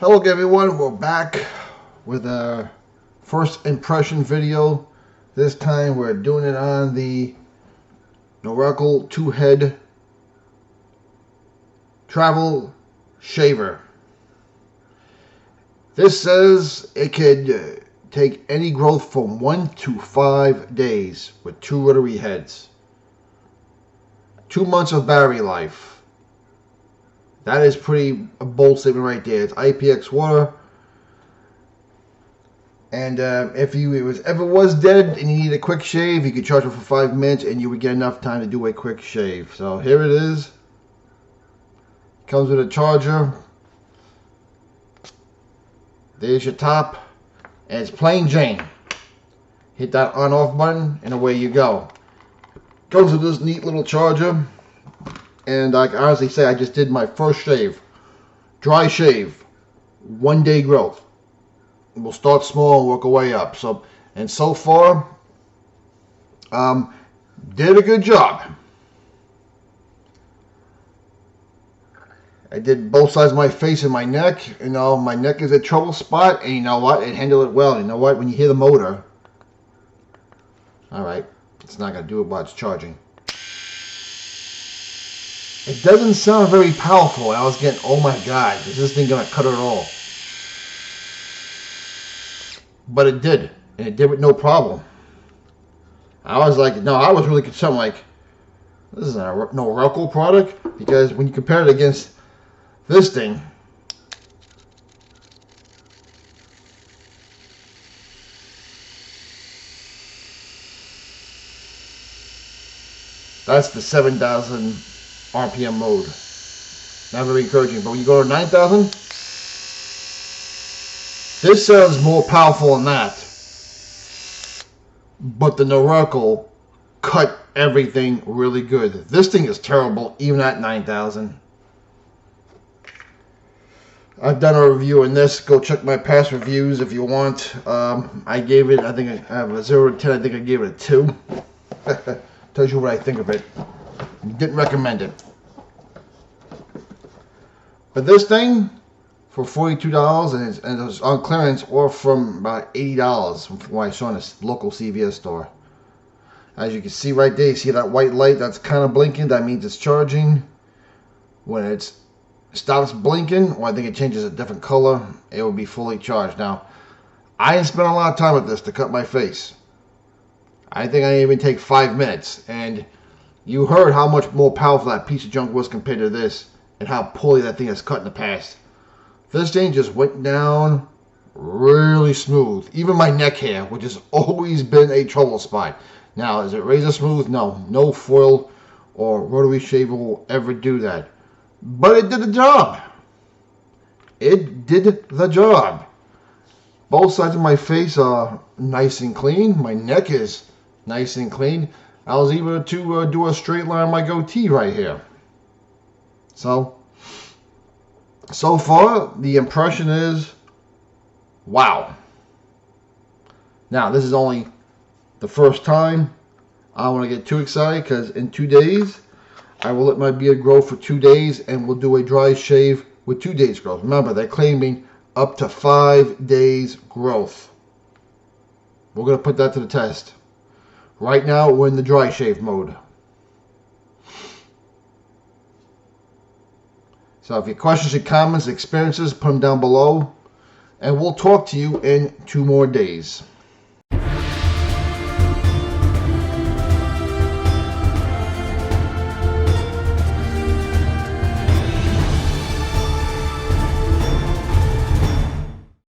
Hello everyone, we're back with our first impression video. This time we're doing it on the Norelco 2-head travel shaver. This says it could take any growth from 1 to 5 days with 2 rotary heads. 2 months of battery life. That is pretty a bold statement right there. It's IPX water. And if it ever was dead and you need a quick shave, you could charge it for 5 minutes and you would get enough time to do a quick shave. So here it is. Comes with a charger. There's your top. And it's plain Jane. Hit that on-off button and away you go. Comes with this neat little charger. And I can honestly say I just did my first shave. Dry shave. 1 day growth. We'll start small and work our way up. So far, did a good job. I did both sides of my face and my neck. You know, my neck is a trouble spot, and you know what? It handled it well. You know what? When you hear the motor, alright, it's not going to do it while it's charging. It doesn't sound very powerful. I was getting, oh my god, is this thing going to cut it all? But it did. And it did with no problem. I was like, no, I was really concerned, like, this is a Norelco product? Because when you compare it against this thing, that's the 7,000 RPM mode. Not very encouraging. But when you go to 9,000, this sounds more powerful than that. But the Norelco cut everything really good. This thing is terrible, even at 9,000. I've done a review on this. Go check my past reviews if you want. I gave it, I think I have a 0 to 10. I think I gave it a 2. Tells you what I think of it. Didn't recommend it. But this thing, for $42, and it was on clearance, or from about $80 from what I saw in a local CVS store. As you can see right there, you see that white light that's kind of blinking. That means it's charging. When it stops blinking, or I think it changes a different color, it will be fully charged. Now, I didn't spend a lot of time with this to cut my face. I think I didn't even take 5 minutes, and you heard how much more powerful that piece of junk was compared to this, and how poorly that thing has cut in the past. This thing just went down really smooth. Even my neck hair, which has always been a trouble spot. Now, is it razor smooth? No. No foil or rotary shaver will ever do that. But it did the job. It did the job. Both sides of my face are nice and clean. My neck is nice and clean. I was able to do a straight line on my goatee right here. So far, the impression is, wow. Now, this is only the first time. I don't want to get too excited because in 2 days, I will let my beard grow for 2 days and we'll do a dry shave with 2 days growth. Remember, they're claiming up to 5 days growth. We're going to put that to the test. Right now, we're in the dry shave mode. So if you have questions or comments, experiences, put them down below. And we'll talk to you in 2 more days.